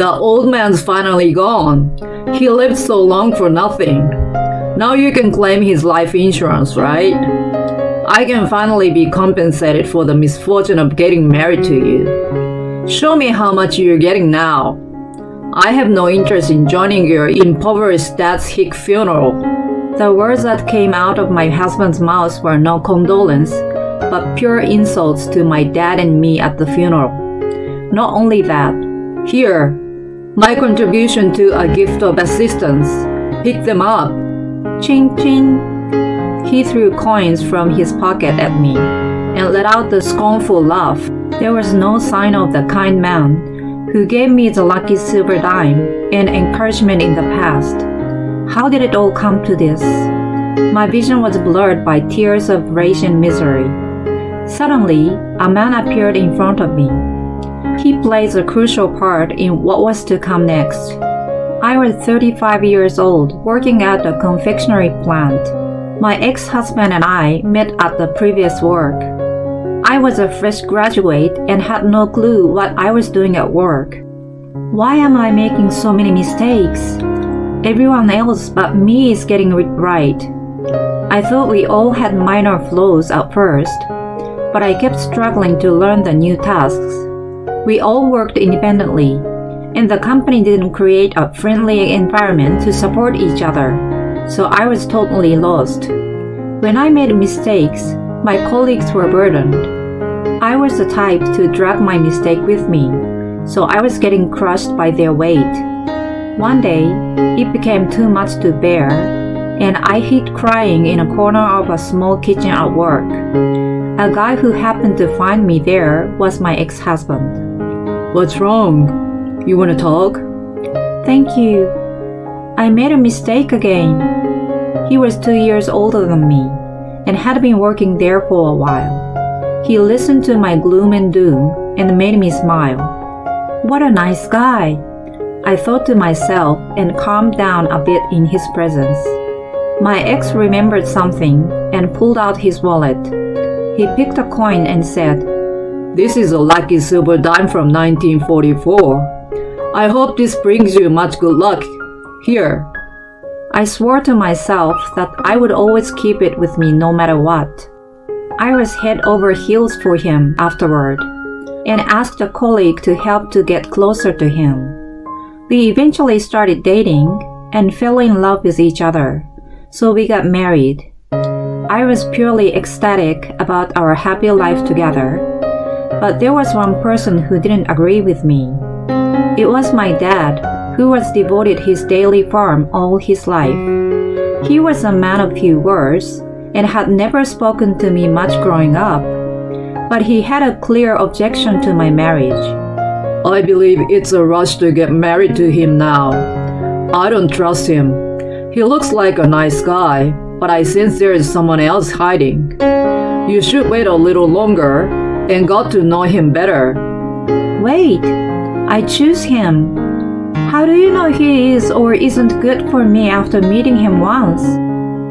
The old man's finally gone. He lived so long for nothing. Now you can claim his life insurance, right? I can finally be compensated for the misfortune of getting married to you. Show me how much you're getting now. I have no interest in joining your impoverished dad's hick funeral. The words that came out of my husband's mouth were no condolence, but pure insults to my dad and me at the funeral. Not only that, here, my contribution to a gift of assistance. Pick them up. Ching ching. He threw coins from his pocket at me and let out the scornful laugh. There was no sign of the kind man who gave me the lucky silver dime and encouragement in the past. How did it all come to this? My vision was blurred by tears of rage and misery. Suddenly, a man appeared in front of me. He plays a crucial part in what was to come next. I was 35 years old, working at a confectionery plant. My ex-husband and I met at the previous work. I was a fresh graduate and had no clue what I was doing at work. Why am I making so many mistakes? Everyone else but me is getting it right. I thought we all had minor flaws at first, but I kept struggling to learn the new tasks. We all worked independently, and the company didn't create a friendly environment to support each other, so I was totally lost. When I made mistakes, my colleagues were burdened. I was the type to drag my mistake with me, so I was getting crushed by their weight. One day, it became too much to bear, and I hid crying in a corner of a small kitchen at work. A guy who happened to find me there was my ex-husband. What's wrong? You want to talk? Thank you. I made a mistake again. He was 2 years older than me and had been working there for a while. He listened to my gloom and doom and made me smile. What a nice guy, I thought to myself and calmed down a bit in his presence. My ex remembered something and pulled out his wallet. He picked a coin and said, "This is a lucky silver dime from 1944. I hope this brings you much good luck. Here." I swore to myself that I would always keep it with me no matter what. I was head over heels for him afterward and asked a colleague to help to get closer to him. We eventually started dating and fell in love with each other, so we got married. I was purely ecstatic about our happy life together, but there was one person who didn't agree with me. It was my dad, who has devoted his daily farm all his life. He was a man of few words and had never spoken to me much growing up, but he had a clear objection to my marriage. I believe it's a rush to get married to him now. I don't trust him. He looks like a nice guy, but I sense there is someone else hiding. You should wait a little longer and got to know him better. Wait, I choose him. How do you know he is or isn't good for me after meeting him once?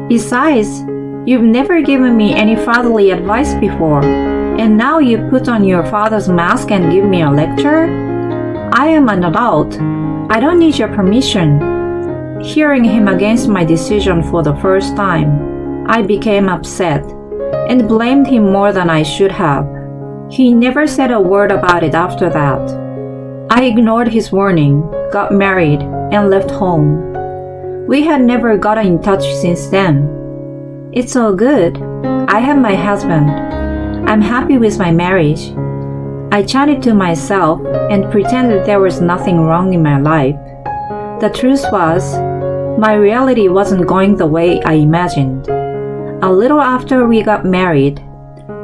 Besides, you've never given me any fatherly advice before, and now you put on your father's mask and give me a lecture? I am an adult. I don't need your permission. Hearing him against my decision for the first time, I became upset and blamed him more than I should have. He never said a word about it after that. I ignored his warning, got married, and left home. We had never gotten in touch since then. It's all good. I have my husband. I'm happy with my marriage. I chatted to myself and pretended there was nothing wrong in my life. The truth was, my reality wasn't going the way I imagined. A little after we got married,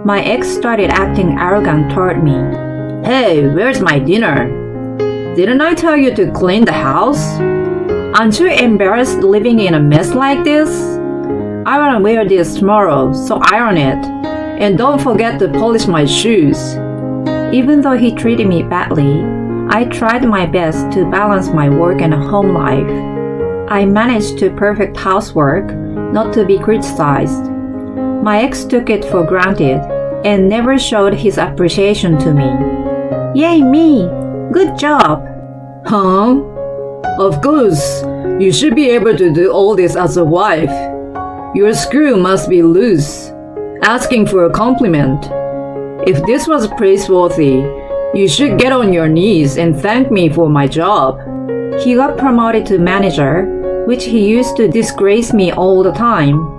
my ex started acting arrogant toward me. Hey, where's my dinner? Didn't I tell you to clean the house? Aren't you embarrassed living in a mess like this? I want to wear this tomorrow, so iron it. And don't forget to polish my shoes. Even though he treated me badly, I tried my best to balance my work and home life. I managed to perfect housework, not to be criticized. My ex took it for granted and never showed his appreciation to me. Yay me! Good job! Huh? Of course, you should be able to do all this as a wife. Your screw must be loose. Asking for a compliment. If this was praiseworthy, you should get on your knees and thank me for my job. He got promoted to manager, which he used to disgrace me all the time.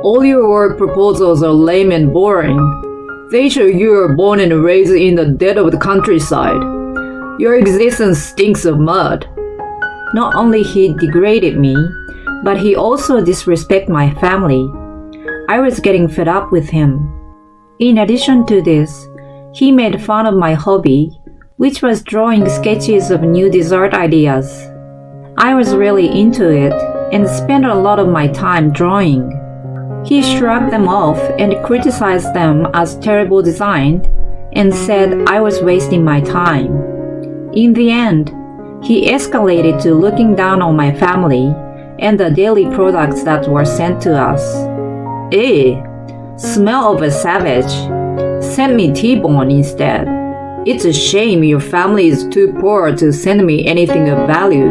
All your work proposals are lame and boring. They show you were born and raised in the dead of the countryside. Your existence stinks of mud. Not only he degraded me, but he also disrespected my family. I was getting fed up with him. In addition to this, he made fun of my hobby, which was drawing sketches of new dessert ideas. I was really into it and spent a lot of my time drawing. He shrugged them off and criticized them as terrible design and said I was wasting my time. In the end, he escalated to looking down on my family and the daily products that were sent to us. Eh, smell of a savage. Send me T-bone instead. It's a shame your family is too poor to send me anything of value.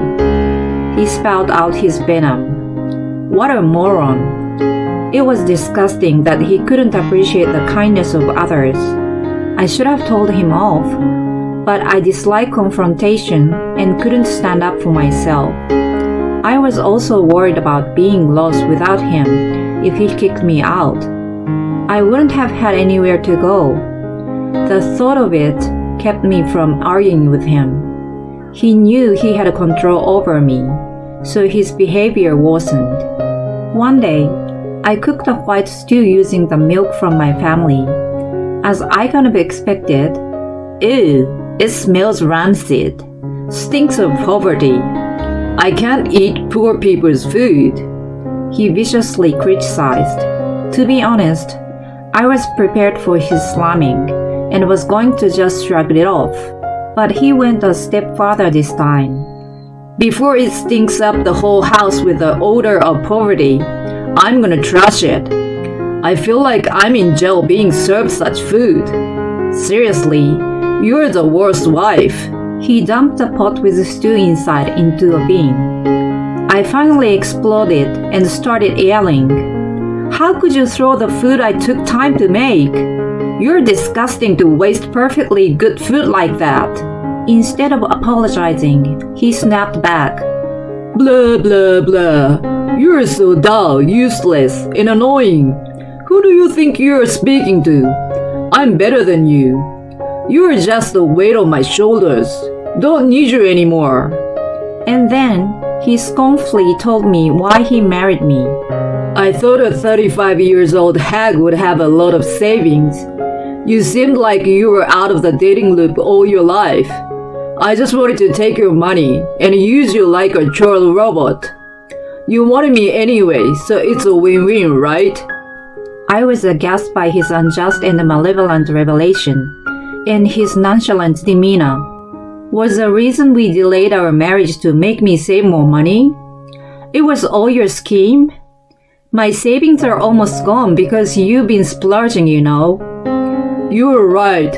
He spouted out his venom. What a moron. It was disgusting that he couldn't appreciate the kindness of others. I should have told him off, but I disliked confrontation and couldn't stand up for myself. I was also worried about being lost without him if he kicked me out. I wouldn't have had anywhere to go. The thought of it kept me from arguing with him. He knew he had control over me, so his behavior worsened. One day, I cooked a white stew using the milk from my family. As I kind of expected, ew, it smells rancid. Stinks of poverty. I can't eat poor people's food. He viciously criticized. To be honest, I was prepared for his slamming and was going to just shrug it off. But he went a step farther this time. Before it stinks up the whole house with the odor of poverty, I'm gonna trash it. I feel like I'm in jail being served such food. Seriously, you're the worst wife. He dumped the pot with the stew inside into a bin. I finally exploded and started yelling. How could you throw the food I took time to make? You're disgusting to waste perfectly good food like that. Instead of apologizing, he snapped back. Blah, blah, blah. You're so dull, useless, and annoying. Who do you think you're speaking to? I'm better than you. You're just the weight on my shoulders. Don't need you anymore. And then he scornfully told me why he married me. I thought a 35 years old hag would have a lot of savings. You seemed like you were out of the dating loop all your life. I just wanted to take your money and use you like a chore robot. You wanted me anyway, so it's a win-win, right? I was aghast by his unjust and malevolent revelation, and his nonchalant demeanor. Was the reason we delayed our marriage to make me save more money? It was all your scheme? My savings are almost gone because you've been splurging, you know. You were right,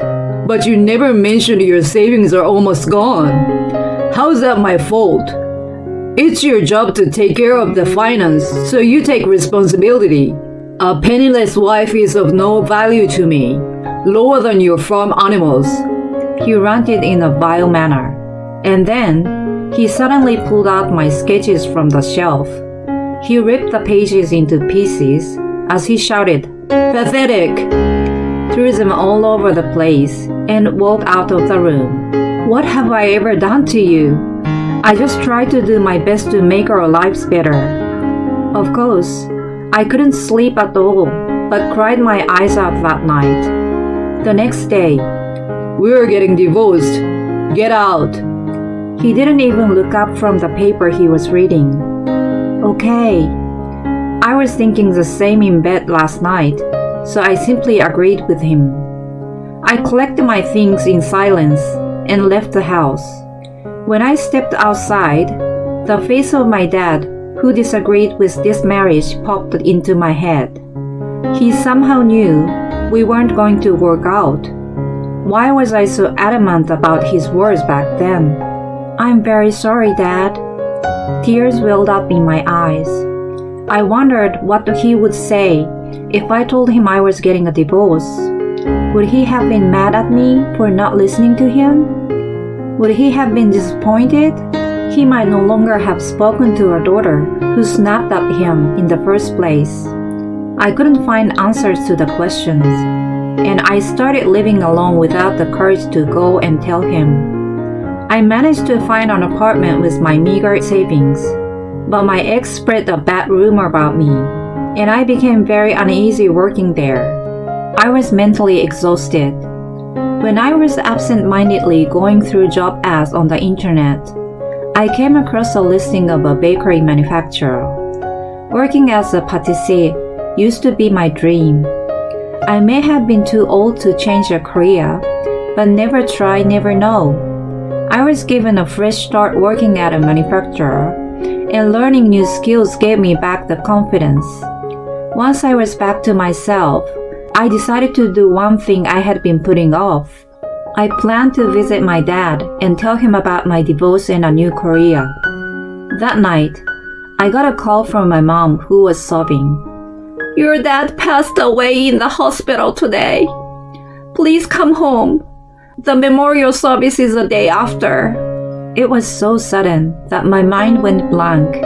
but you never mentioned your savings are almost gone. How's that my fault? It's your job to take care of the finance, so you take responsibility. A penniless wife is of no value to me, lower than your farm animals. He ranted in a vile manner, and then he suddenly pulled out my sketches from the shelf. He ripped the pages into pieces as he shouted, "Pathetic!" threw them all over the place, and walked out of the room. What have I ever done to you? I just tried to do my best to make our lives better. Of course, I couldn't sleep at all, but cried my eyes out that night. The next day, we're getting divorced. Get out. He didn't even look up from the paper he was reading. Okay. I was thinking the same in bed last night, so I simply agreed with him. I collected my things in silence and left the house. When I stepped outside, the face of my dad, who disagreed with this marriage, popped into my head. He somehow knew we weren't going to work out. Why was I so adamant about his words back then? I'm very sorry, Dad. Tears welled up in my eyes. I wondered what he would say if I told him I was getting a divorce. Would he have been mad at me for not listening to him? Would he have been disappointed? He might no longer have spoken to our daughter, who snapped at him in the first place. I couldn't find answers to the questions, and I started living alone without the courage to go and tell him. I managed to find an apartment with my meager savings, but my ex spread a bad rumor about me, and I became very uneasy working there. I was mentally exhausted. When I was absent-mindedly going through job ads on the internet, I came across a listing of a bakery manufacturer. Working as a pâtissier used to be my dream. I may have been too old to change a career, but never try, never know. I was given a fresh start working at a manufacturer, and learning new skills gave me back the confidence. Once I was back to myself, I decided to do one thing I had been putting off. I planned to visit my dad and tell him about my divorce and a new career. That night, I got a call from my mom, who was sobbing. "Your dad passed away in the hospital today. Please come home. The memorial service is the day after." It was so sudden that my mind went blank.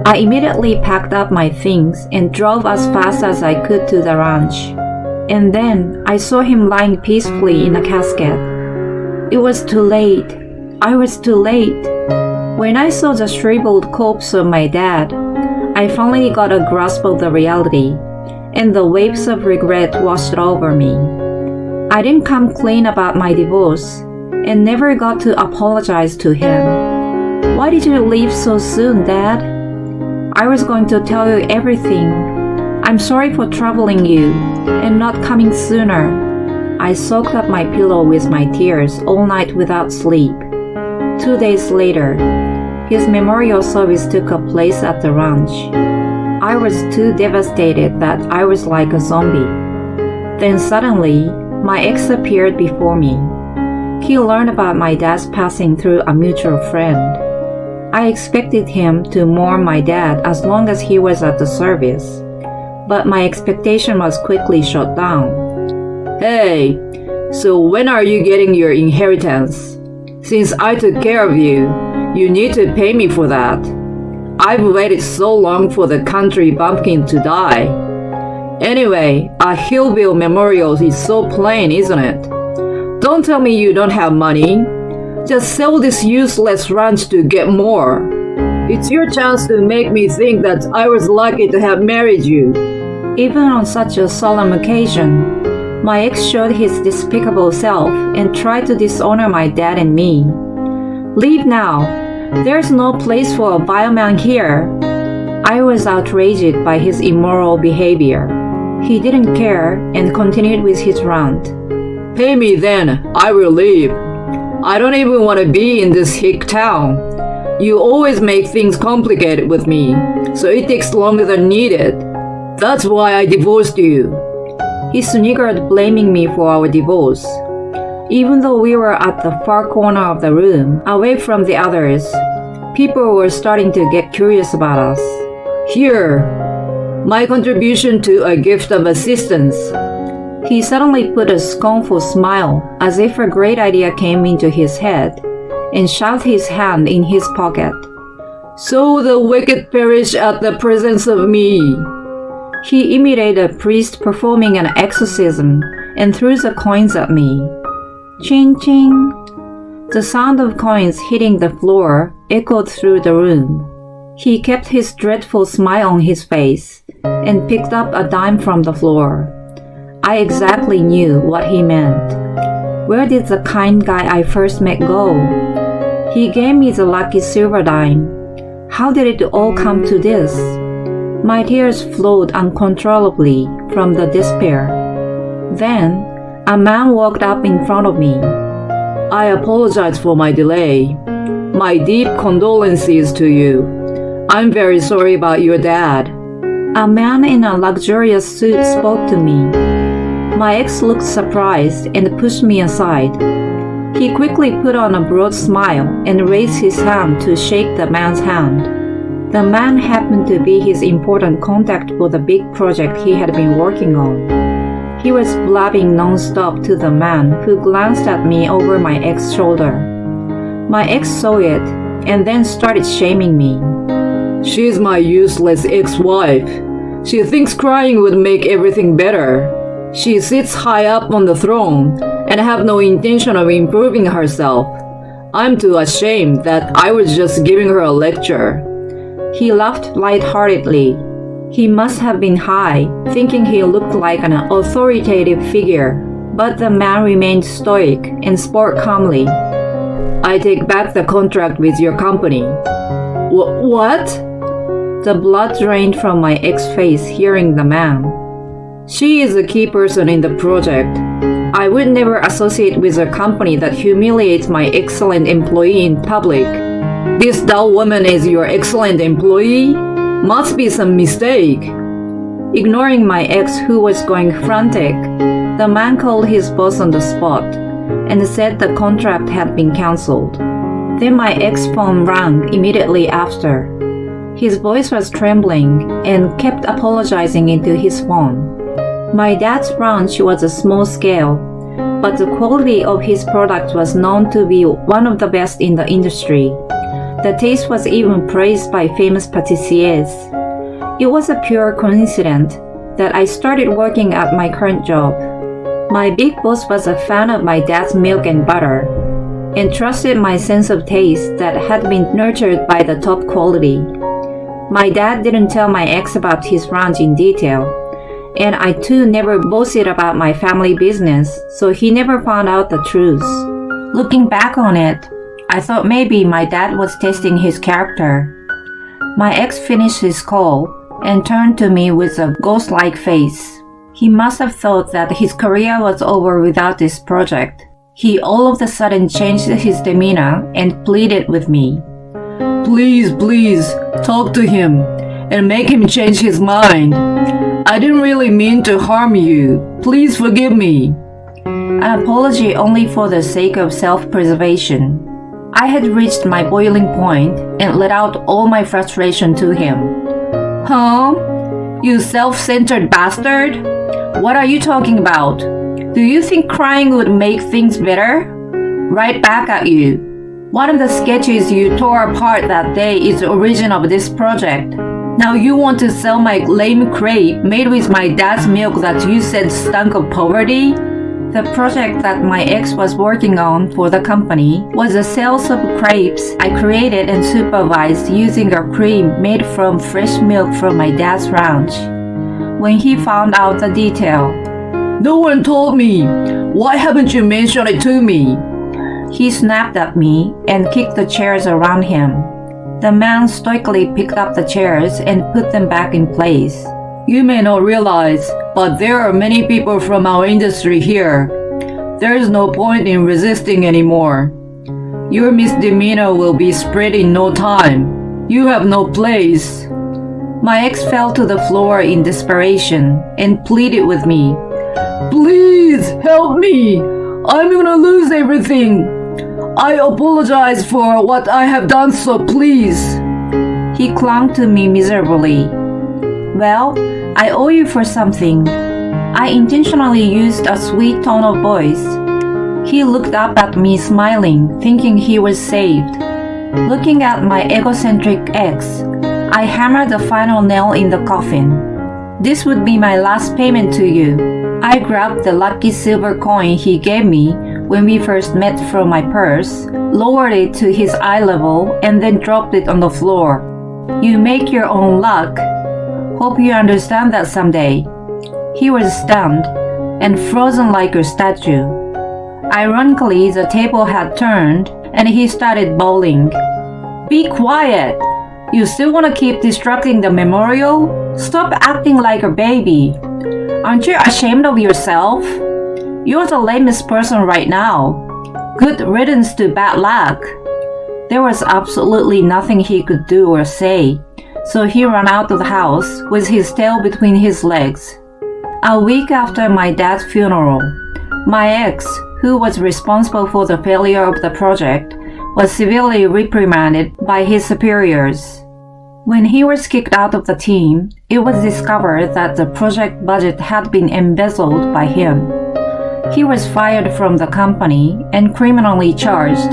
I immediately packed up my things and drove as fast as I could to the ranch. And then I saw him lying peacefully in a casket. It was too late. I was too late. When I saw the shriveled corpse of my dad, I finally got a grasp of the reality, and the waves of regret washed over me. I didn't come clean about my divorce, and never got to apologize to him. "Why did you leave so soon, Dad?" "I was going to tell you everything. I'm sorry for troubling you and not coming sooner." I soaked up my pillow with my tears all night without sleep. 2 days later, his memorial service took place at the ranch. I was too devastated that I was like a zombie. Then suddenly, my ex appeared before me. He learned about my dad's passing through a mutual friend. I expected him to mourn my dad as long as he was at the service, but my expectation was quickly shut down. Hey, so when are you getting your inheritance? Since I took care of you, you need to pay me for that. I've waited so long for the country bumpkin to die. Anyway, a hillbilly memorial is so plain, isn't it? Don't tell me you don't have money. Just sell this useless ranch to get more. It's your chance to make me think that I was lucky to have married you. Even on such a solemn occasion, my ex showed his despicable self and tried to dishonor my dad and me. "Leave now. There's no place for a vile man here." I was outraged by his immoral behavior. He didn't care and continued with his rant. "Pay me then, I will leave. I don't even want to be in this hick town. You always make things complicated with me, so it takes longer than needed. That's why I divorced you." He sniggered, blaming me for our divorce. Even though we were at the far corner of the room, away from the others, people were starting to get curious about us. "Here, my contribution to a gift of assistance." He suddenly put a scornful smile, as if a great idea came into his head, and shoved his hand in his pocket. "So the wicked perish at the presence of me." He imitated a priest performing an exorcism and threw the coins at me. Ching ching. The sound of coins hitting the floor echoed through the room. He kept his dreadful smile on his face and picked up a dime from the floor. I exactly knew what he meant. Where did the kind guy I first met go? He gave me the lucky silver dime. How did it all come to this? My tears flowed uncontrollably from the despair. Then, a man walked up in front of me. "I apologize for my delay. My deep condolences to you. I'm very sorry about your dad." A man in a luxurious suit spoke to me. My ex looked surprised and pushed me aside. He quickly put on a broad smile and raised his hand to shake the man's hand. The man happened to be his important contact for the big project he had been working on. He was blabbing non-stop to the man, who glanced at me over my ex's shoulder. My ex saw it and then started shaming me. She's my useless ex-wife. She thinks crying would make everything better. She sits high up on the throne and have no intention of improving herself. I'm too ashamed that I was just giving her a lecture. He laughed lightheartedly. He must have been high, thinking he looked like an authoritative figure, but the man remained stoic and spoke calmly. I take back the contract with your company. What? The blood drained from my ex's face hearing the man. She is a key person in the project. I would never associate with a company that humiliates my excellent employee in public. This dull woman is your excellent employee? Must be some mistake. Ignoring my ex, who was going frantic, the man called his boss on the spot and said the contract had been cancelled. Then my ex's phone rang immediately after. His voice was trembling and kept apologizing into his phone. My dad's ranch was a small scale, but the quality of his product was known to be one of the best in the industry. The taste was even praised by famous pâtissiers. It was a pure coincidence that I started working at my current job. My big boss was a fan of my dad's milk and butter and trusted my sense of taste that had been nurtured by the top quality. My dad didn't tell my ex about his ranch in detail, and I too never boasted about my family business, so he never found out the truth. Looking back on it, I thought maybe my dad was testing his character. My ex finished his call and turned to me with a ghost-like face. He must have thought that his career was over without this project. He all of a sudden changed his demeanor and pleaded with me. Please, talk to him and make him change his mind. I didn't really mean to harm you. Please forgive me. An apology only for the sake of self-preservation. I had reached my boiling point and let out all my frustration to him. Huh? You self-centered bastard? What are you talking about? Do you think crying would make things better? Right back at you. One of the sketches you tore apart that day is the origin of this project. Now you want to sell my lame crepe made with my dad's milk that you said stunk of poverty? The project that my ex was working on for the company was the sales of crepes I created and supervised using a cream made from fresh milk from my dad's ranch. When he found out the detail, "No one told me. Why haven't you mentioned it to me?" He snapped at me and kicked the chairs around him. The man stoically picked up the chairs and put them back in place. You may not realize, but there are many people from our industry here. There is no point in resisting anymore. Your misdemeanor will be spread in no time. You have no place. My ex fell to the floor in desperation and pleaded with me. Please help me. I'm gonna lose everything. I apologize for what I have done, so please. He clung to me miserably. Well, I owe you for something. I intentionally used a sweet tone of voice. He looked up at me smiling, thinking he was saved. Looking at my egocentric ex, I hammered the final nail in the coffin. This would be my last payment to you. I grabbed the lucky silver coin he gave me when we first met from my purse, lowered it to his eye level, and then dropped it on the floor. You make your own luck. Hope you understand that someday. He was stunned and frozen like a statue. Ironically, the table had turned and he started bawling. Be quiet! You still want to keep disrupting the memorial? Stop acting like a baby. Aren't you ashamed of yourself? You're the lamest person right now. Good riddance to bad luck. There was absolutely nothing he could do or say, so he ran out of the house with his tail between his legs. A week after my dad's funeral, my ex, who was responsible for the failure of the project, was severely reprimanded by his superiors. When he was kicked out of the team, it was discovered that the project budget had been embezzled by him. He was fired from the company and criminally charged.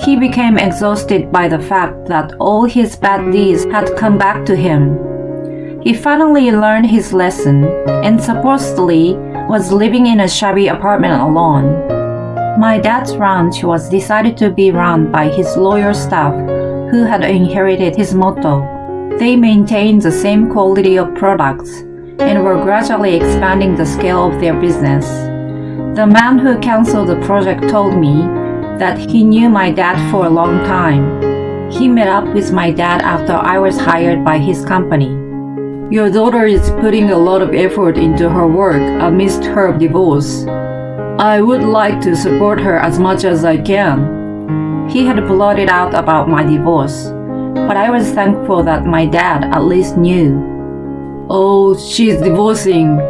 He became exhausted by the fact that all his bad deeds had come back to him. He finally learned his lesson and supposedly was living in a shabby apartment alone. My dad's ranch was decided to be run by his lawyer staff who had inherited his motto. They maintained the same quality of products and were gradually expanding the scale of their business. The man who canceled the project told me that he knew my dad for a long time. He met up with my dad after I was hired by his company. Your daughter is putting a lot of effort into her work amidst her divorce. I would like to support her as much as I can. He had blurted out about my divorce, but I was thankful that my dad at least knew. Oh, she's divorcing.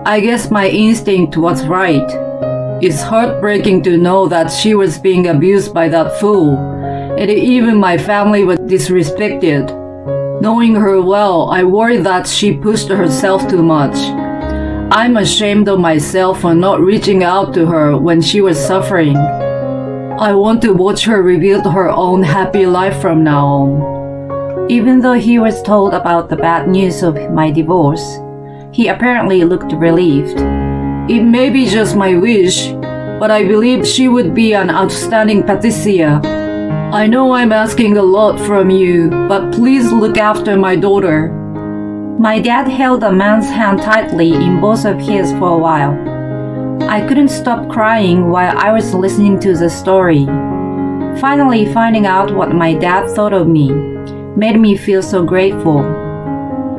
I guess my instinct was right. It's heartbreaking to know that she was being abused by that fool, and even my family was disrespected. Knowing her well, I worry that she pushed herself too much. I'm ashamed of myself for not reaching out to her when she was suffering. I want to watch her rebuild her own happy life from now on. Even though he was told about the bad news of my divorce, he apparently looked relieved. It may be just my wish, but I believe she would be an outstanding patissier. I know I'm asking a lot from you, but please look after my daughter. My dad held the man's hand tightly in both of his for a while. I couldn't stop crying while I was listening to the story. Finally finding out what my dad thought of me made me feel so grateful.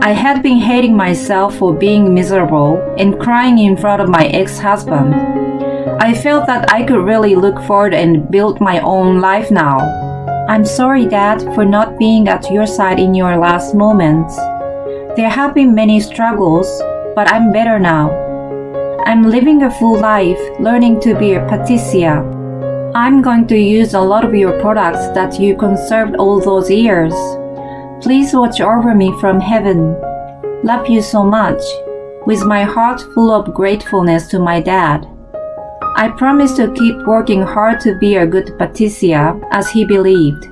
I had been hating myself for being miserable and crying in front of my ex-husband. I felt that I could really look forward and build my own life now. I'm sorry, Dad, for not being at your side in your last moments. There have been many struggles, but I'm better now. I'm living a full life, learning to be a patissier. I'm going to use a lot of your products that you conserved all those years. Please watch over me from heaven. Love you so much. With my heart full of gratefulness to my dad. I promise to keep working hard to be a good patissier as he believed.